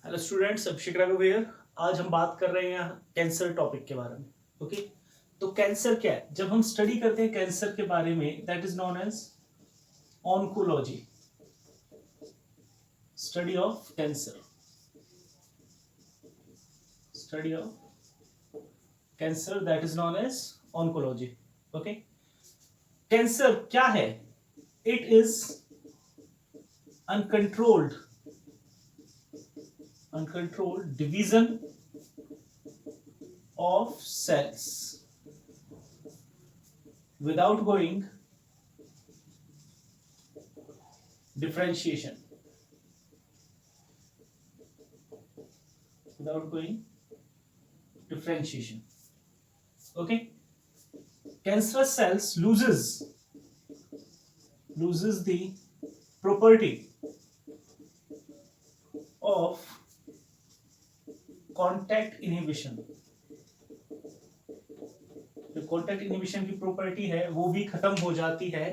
Hello students, Abhishek Raghav here. आज हम बात कर रहे हैं कैंसर टॉपिक के बारे में। ओके, तो कैंसर क्या है? जब हम स्टडी करते हैं कैंसर के बारे में, that is known as oncology, study of cancer, study of cancer, that is known as oncology. Okay, cancer क्या है? It is uncontrolled division of cells without going differentiation, okay, cancerous cells loses the property of contact inhibition. जो contact inhibition की property है वो भी खत्म हो जाती है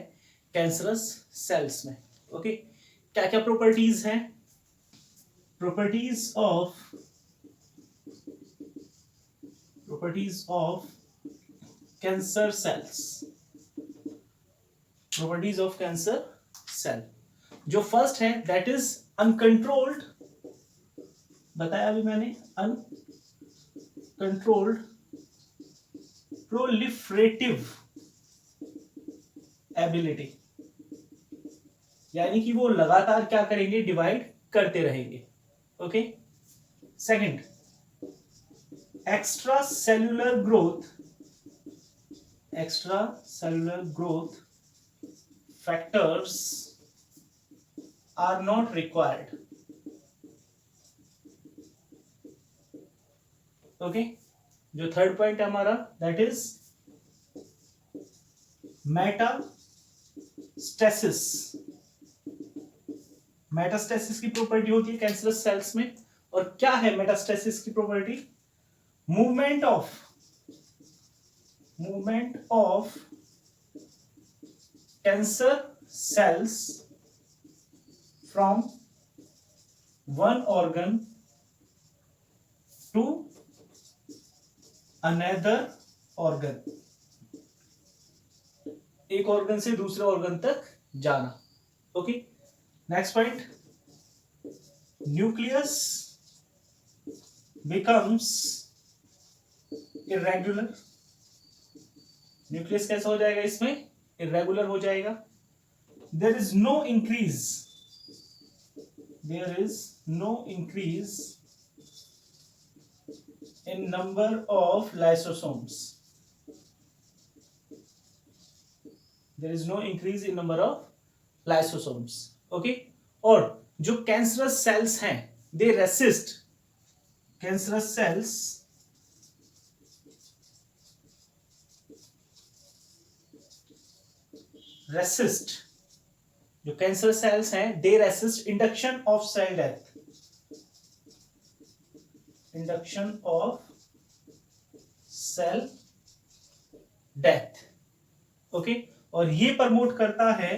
कैंसरस सेल्स में। ओके, क्या क्या प्रॉपर्टीज हैं? Properties of cancer cells, properties of cancer cell. जो फर्स्ट है दैट इज अनकंट्रोल्ड, बताया अभी मैंने, अनकंट्रोल्ड प्रोलिफरेटिव एबिलिटी, यानी कि वो लगातार क्या करेंगे? डिवाइड करते रहेंगे। Okay, second, extra cellular growth factors are not required. Okay, जो थर्ड पॉइंट है हमारा दैट इज मेटास्टेसिस। मेटास्टेसिस की प्रॉपर्टी होती है कैंसरस सेल्स में। और क्या है मेटास्टेसिस की property? Movement of cancer cells from one organ to another organ, एक ऑर्गन से दूसरे ऑर्गन तक जाना। Okay, next point, nucleus becomes irregular. Nucleus कैसा हो जाएगा इसमें? इरेगुलर हो जाएगा। There is no increase in number of lysosomes. There is no increase in number of lysosomes. Okay, और जो कैंसरस सेल्स हैं they resist, cancerous cells resist, जो कैंसरस सेल्स हैं they resist induction of cell death, induction of cell death। Okay, और ये promote करता है,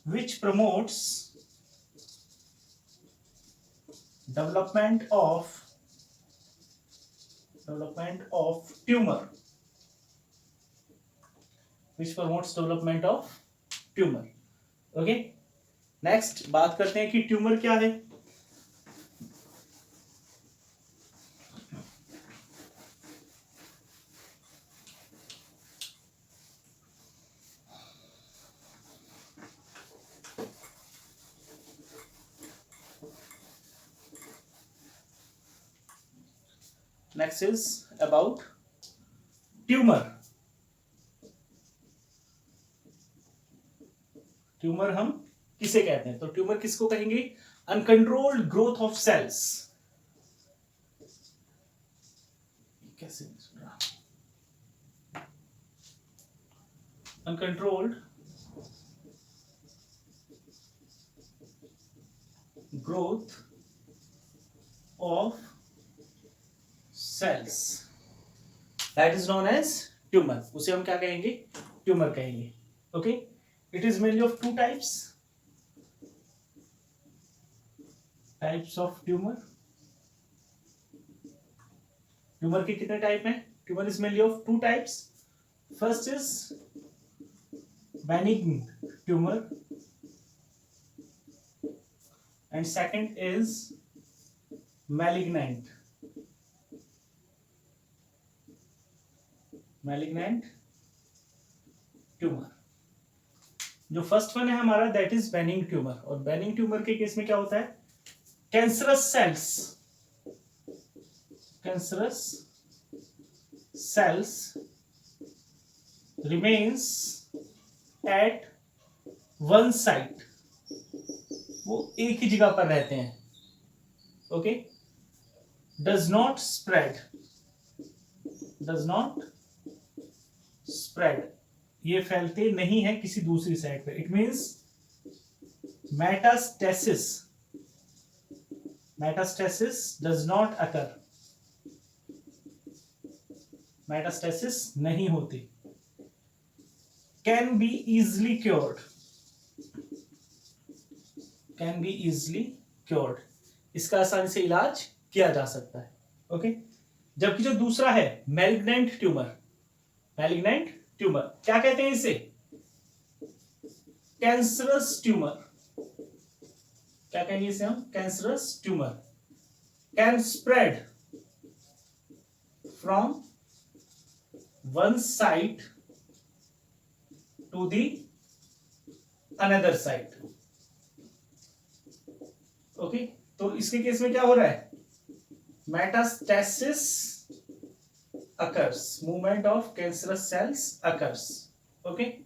which promotes development of tumor, which promotes development of tumor। Okay, next बात करते हैं कि ट्यूमर क्या है। Next is about tumor। Tumour हम किसे कहते हैं? तो ट्यूमर किसको कहेंगे? Uncontrolled growth of cells. कैसे सुन रहा? Uncontrolled growth of cells, that is known as tumour. उसे हम क्या कहेंगे? ट्यूमर कहेंगे। Okay, it is mainly of two types of tumor। Tumour के कितने टाइप हैं? Tumour is mainly of two types. First is benign tumor and second is malignant tumor. जो first one है हमारा दैट इज बेनिंग ट्यूमर. और benign tumour के case में क्या होता है? Cancerous cells remains at one site. वो एक ही जगह पर रहते हैं. ओके. does not spread. ये फैलते नहीं है किसी दूसरी साइड पे. It means metastasis does not occur. Metastasis नहीं होती. Can be easily cured. इसका आसानी से इलाज किया जा सकता है. ओके. जबकि जो दूसरा है मैलिग्नेंट ट्यूमर क्या कहते हैं इसे? Cancerous tumour. क्या कहेंगे इसे हम? Cancerous tumour. Can spread from one site to the another site. Okay. तो इसके केस में क्या हो रहा है? Metastasis occurs. Movement of cancerous cells occurs. Okay.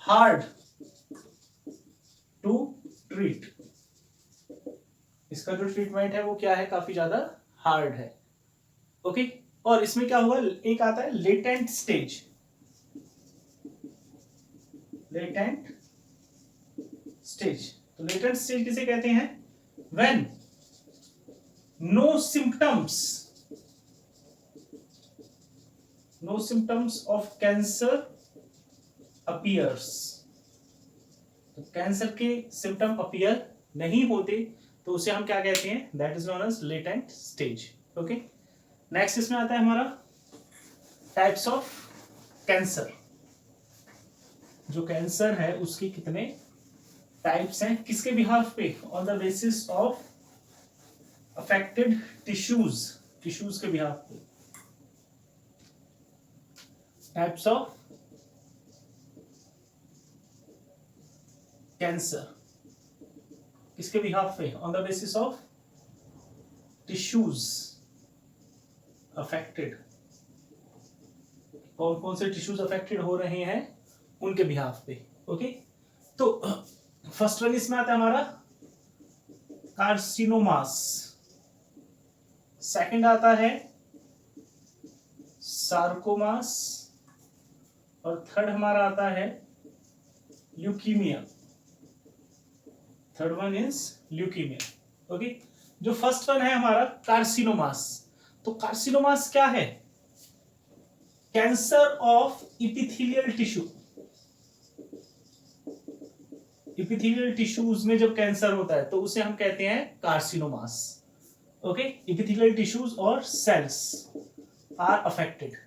Hard to treat. इसका जो ट्रीटमेंट है वो क्या है? काफी ज्यादा हार्ड है. ओके. और इसमें क्या हुआ? एक आता है लेटेंट स्टेज. तो लेटेंट स्टेज किसे कहते हैं? When no symptoms of cancer appears. तो कैंसर के सिम्टम अपीयर नहीं होते तो उसे हम क्या कहते हैं? That is known as latent stage. Okay. Next इसमें आता है हमारा टाइप्स ऑफ कैंसर. जो कैंसर है उसके कितने टाइप्स हैं? किसके बिहाफ पे? On the basis of affected tissues के बिहाफ पे. टाइप्स ऑफ कैंसर किसके बिहाफ पे? On the basis of tissues affected. कौन कौन से टिश्यूज अफेक्टेड हो रहे हैं उनके बिहाफ पे. ओके. तो फर्स्ट वन इसमें आता है हमारा कार्सिनोमास. सेकंड आता है सार्कोमास. और थर्ड हमारा आता है leukaemia. Third one is leukaemia. Okay. जो फर्स्ट वन है हमारा कार्सिनोमास. तो कार्सिनोमास क्या है? Cancer of epithelial tissue. Epithelial tissues में जब कैंसर होता है तो उसे हम कहते हैं कार्सिनोमास. ओके. इपिथेलियल टिश्यूज और सेल्स आर अफेक्टेड.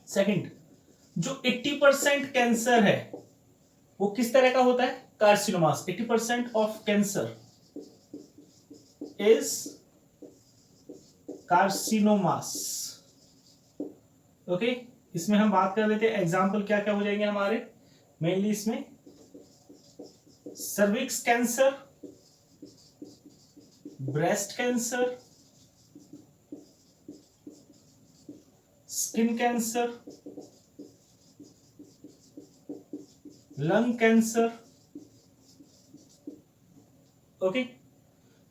सेकंड, जो 80% कैंसर है वो किस तरह का होता है? Carcinomas. 80% of cancer is carcinomas. Okay. इसमें हम बात कर लेते हैं एग्जाम्पल क्या क्या हो जाएंगे हमारे. मेनली इसमें cervix cancer, breast cancer, skin cancer, lung cancer. Okay.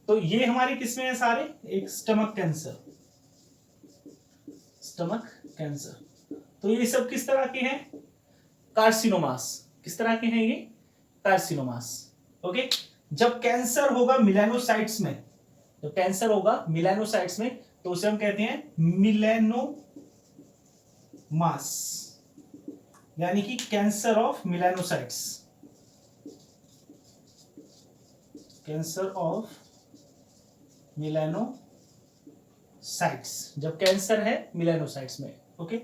तो ये हमारे किसमें है सारे? एक स्टमक कैंसर. तो ये सब किस तरह के हैं? कार्सिनोमास. किस तरह के हैं ये? कार्सिनोमास. ओके. जब कैंसर होगा मिलेनोसाइट्स में, तो उसे हम कहते हैं मिलेनोमास, यानी कि cancer of melanocytes. Cancer of melanocytes, जब कैंसर है मिलेनोसाइट्स में, ओके।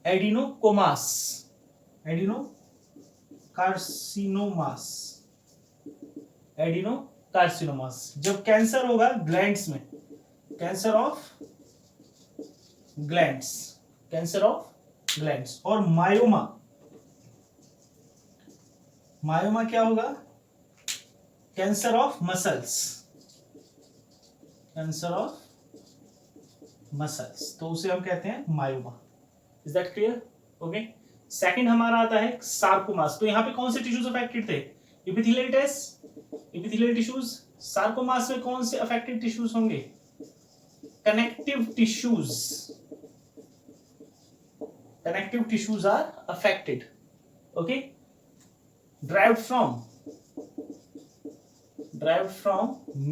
एडिनोकोमास, एडिनोकार्सिनोमास, जब कैंसर होगा ग्लैंड्स में, कैंसर ऑफ ग्लैंड्स। और मायोमा क्या होगा? कैंसर ऑफ मसल्स, तो उसे हम कहते हैं myoma. Is that clear? Okay. Second हमारा आता है सार्कोमास। तो यहाँ पे कौन से टिश्यूज अफेक्टेड थे? Epithelial tissues. सार्कोमास में कौन से अफेक्टेड टिश्यूज होंगे? Connective tissues are affected, okay. derived from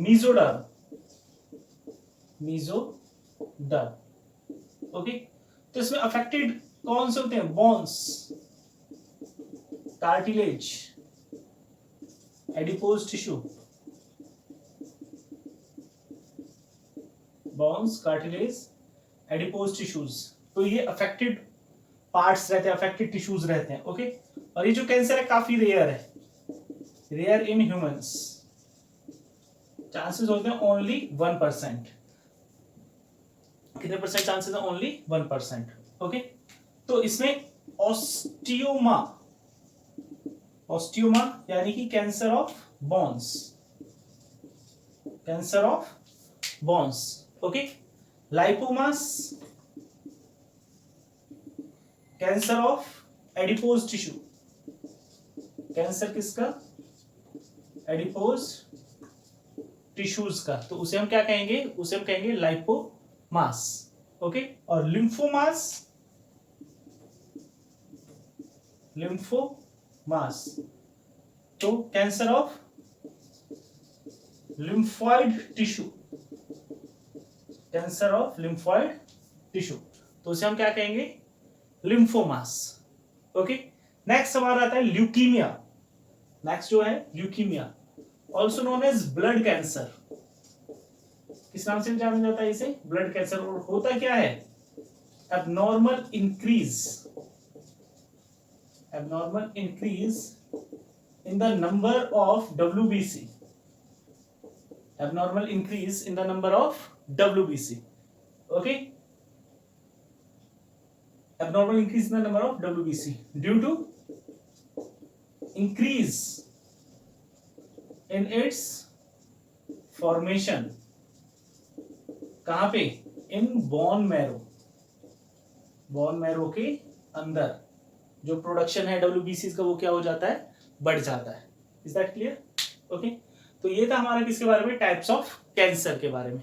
mesoderm, okay. तो इसमें अफेक्टेड कौन से होते हैं? Bones, cartilage, adipose tissue, bones, cartilage, adipose tissues. तो ये अफेक्टेड पार्ट्स रहते हैं, अफेक्टेड टिश्यूज रहते हैं, ओके। और ये जो कैंसर है काफी रेयर है, रेयर इन ह्यूमंस। चांसेस होते हैं ओनली 1%। कितने परसेंट चांसेस है? Only 1%, okay. तो इसमें ऑस्टियोमा यानी कि cancer of bones, okay. Lipomas, cancer of adipose tissue, cancer किसका? एडिपोज टिश्यूज का, तो उसे हम क्या कहेंगे? उसे हम कहेंगे लाइपोमास, ओके। और लिम्फोमास, तो कैंसर ऑफ लिम्फॉइड टिश्यू, तो उसे हम क्या कहेंगे? Lymphomas, okay. नेक्स्ट हमारा आता है ल्यूकीमिया। नेक्स्ट जो है leukaemia, also known as blood cancer. किस नाम से जाना जाता है इसे? Blood cancer. और होता क्या है? Abnormal increase in the number of WBC, okay. abnormal increase in the number of WBC due to increase in its formation, कहां पे? in bone marrow के अंदर जो प्रोडक्शन है WBC का वो क्या हो जाता है? बढ़ जाता है। Is that clear? ओके। तो ये था हमारा किसके बारे में? टाइप्स ऑफ कैंसर के बारे में।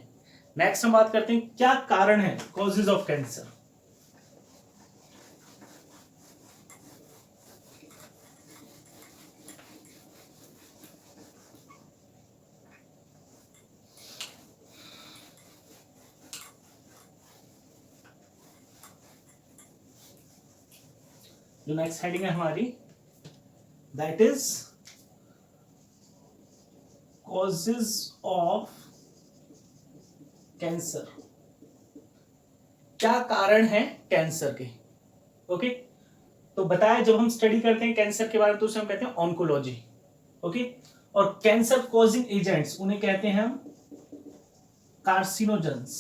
नेक्स्ट हम बात करते हैं क्या कारण है, कॉजेज ऑफ कैंसर। जो नेक्स्ट हेडिंग है हमारी, that is causes of cancer. क्या कारण है कैंसर के, ओके। तो बताया जब हम स्टडी करते हैं कैंसर के बारे में तो उसे हम कहते हैं ऑन्कोलॉजी, ओके। और कैंसर कॉजिंग एजेंट्स उन्हें कहते हैं हम कार्सिनोजेंस।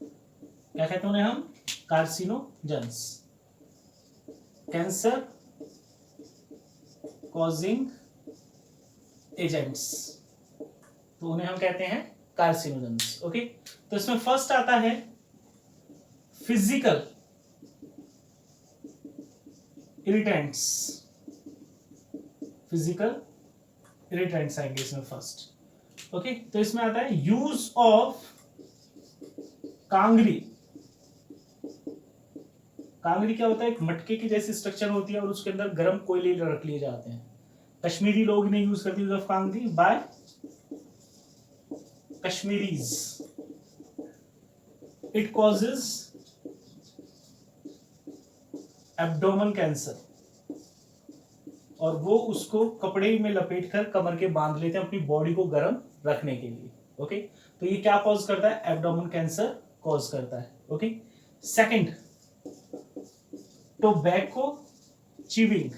क्या कहते हैं उन्हें हम? कार्सिनोजेंस। कैंसर कॉजिंग एजेंट्स, तो उन्हें हम कहते हैं कार्सिनोजेंस, ओके। तो इसमें फर्स्ट आता है फिजिकल इरिटेंट्स, आएंगे इसमें फर्स्ट, ओके। तो इसमें आता है यूज ऑफ कांगरी। कांगरी क्या होता है? एक मटके की जैसी स्ट्रक्चर होती है और उसके अंदर गर्म कोयले रख लिए जाते हैं। कश्मीरी लोग ने यूज करते हैं kangri by Kashmiris. It causes abdomen cancer और वो उसको कपड़े में लपेट कर कमर के बांध लेते हैं अपनी बॉडी को गर्म रखने के लिए। ओके, तो ये क्या कॉज करता है? एब्डोमेन कैंसर कॉज करता है। Okay, second, tobacco chewing.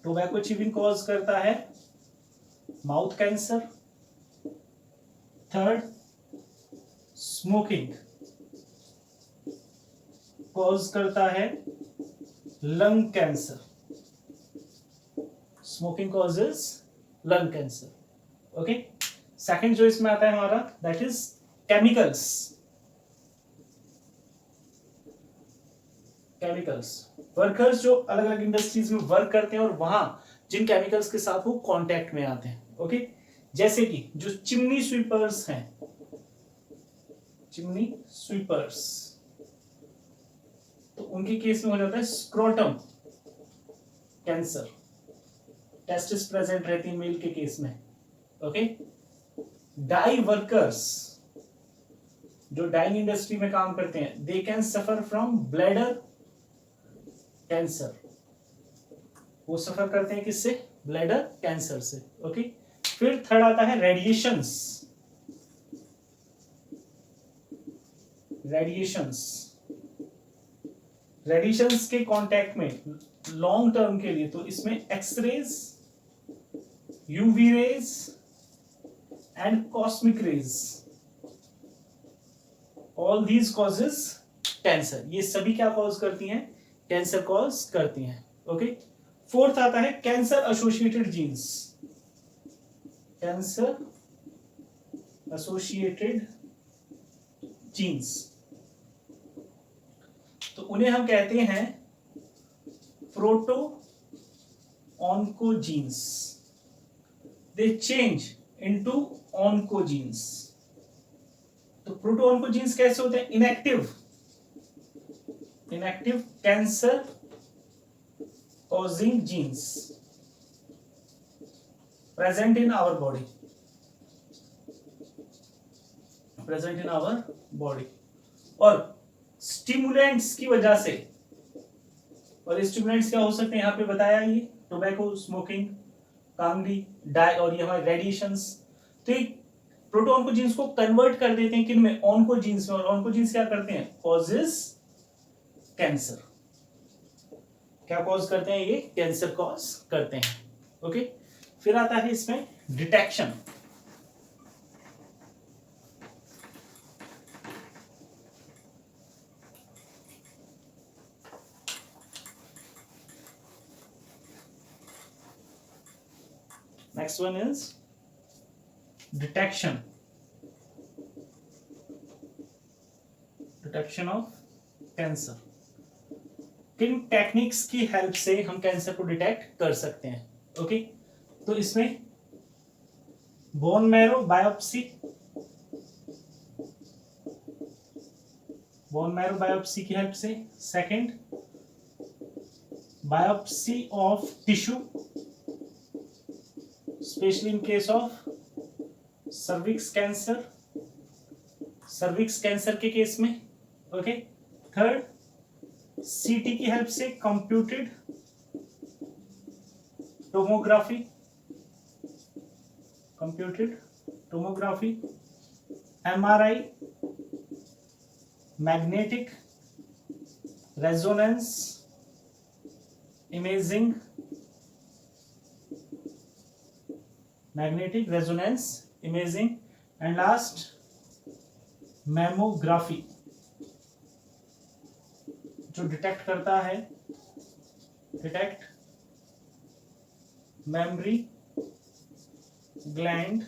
Tobacco chewing cause करता है mouth cancer. Third, smoking cause करता है lung cancer. Smoking causes lung cancer. Okay, second जो इसमें आता है हमारा, that is chemicals. Chemicals, workers जो अलग अलग इंडस्ट्रीज में वर्क करते हैं और वहां जिन केमिकल्स के साथ वो कांटेक्ट में आते हैं। ओके, जैसे कि जो चिमनी स्वीपर्स हैं, चिमनी स्वीपर्स, तो उनके केस में हो जाता है स्क्रोटम कैंसर। टेस्टिस प्रेजेंट रहती है मेल के केस में। ओके, डाई वर्कर्स, जो डाइंग इंडस्ट्री में काम करते हैं, they can suffer from bladder cancer. वो सफर करते हैं किससे? ब्लैडर कैंसर से। ओके, फिर थर्ड आता है रेडिएशंस। रेडिएशंस के कांटेक्ट में लॉन्ग टर्म के लिए, तो इसमें X-rays, UV rays and cosmic rays, all these causes cancer. ये सभी क्या कॉज करती हैं? कैंसर कॉज करती हैं। ओके, फोर्थ आता है cancer associated genes. Cancer associated genes, तो उन्हें हम कहते हैं proto oncogenes. They change into oncogenes. तो प्रोटो ऑन्कोजीन्स कैसे होते हैं? Inactive cancer causing genes present in our body, और स्टिमुलेंट्स की वजह से, और स्टिमुलेंट्स क्या हो सकते हैं यहाँ पे बताया, ये टोबैको, स्मोकिंग, कांगड़ी, डाई, और ये हमारे रेडिएशंस। तो ये प्रोटो ऑन्कोजीन्स को कन्वर्ट कर देते हैं किन में? ऑन्कोजीन्स में। और ऑन्कोजीन्स क्या करते हैं? Causes cancer. क्या कॉज करते हैं? ये कैंसर कॉज करते हैं। ओके, फिर आता है इसमें detection. Next one is detection of cancer. किन टेक्निक्स की हेल्प से हम कैंसर को डिटेक्ट कर सकते हैं? ओके, तो इसमें बोन मैरो बायोप्सी, की हेल्प से। Second, biopsy of tissue, specially in case of cervix cancer के केस में। ओके, थर्ड, सीटी की हेल्प से computed tomography, MRI, magnetic resonance imaging, and last mammography, जो डिटेक्ट करता है मेमरी ग्लैंड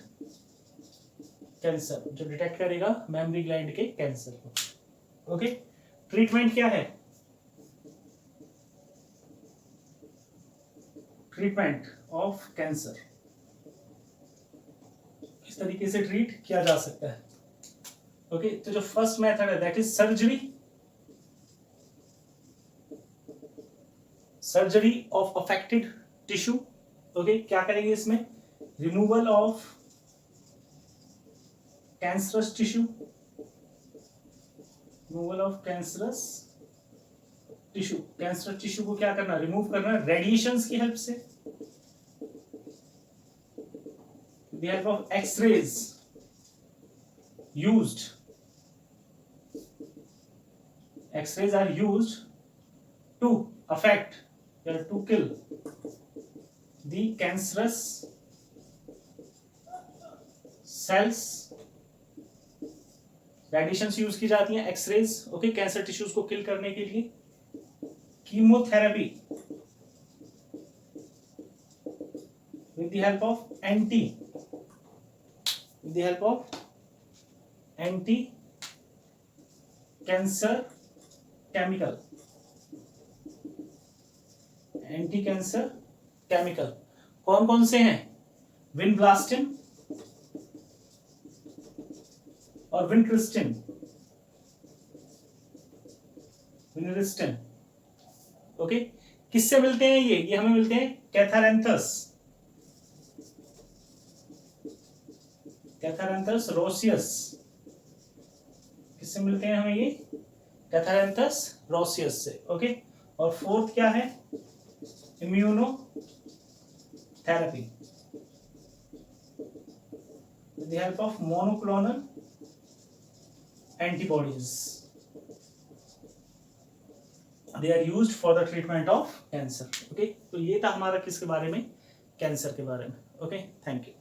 कैंसर, जो डिटेक्ट करेगा मेमरी ग्लैंड के कैंसर को। ओके, ट्रीटमेंट क्या है? ट्रीटमेंट ऑफ कैंसर इस तरीके से ट्रीट किया जा सकता है। ओके, तो जो फर्स्ट मेथड है that is surgery of affected tissue. Okay, क्या करेंगे इसमें? Removal of cancerous tissue, cancer tissue को क्या करना, रिमूव करना रेडिएशंस की हेल्प से, with the help of X-rays used. X-rays are used to affect or to kill the cancerous cells. Radiations use की जाती हैं, एक्सरेज, ओके, कैंसर टिश्यूज को किल करने के लिए. Chemotherapy with the help of anti cancer chemical, anti cancer chemical. कौन कौन से हैं, विनब्लास्टिन और विनक्रिस्टिन, ओके. किससे मिलते हैं ये हमें मिलते हैं कैथारैंथस रोसियस. किससे मिलते हैं हमें ये, कैथारैंथस रोसियस से, ओके. और फोर्थ क्या है, immunotherapy with the help of monoclonal antibodies. They are used for the treatment of cancer. Okay, तो ये था हमारा किसके बारे में, कैंसर के बारे में. Okay, thank you.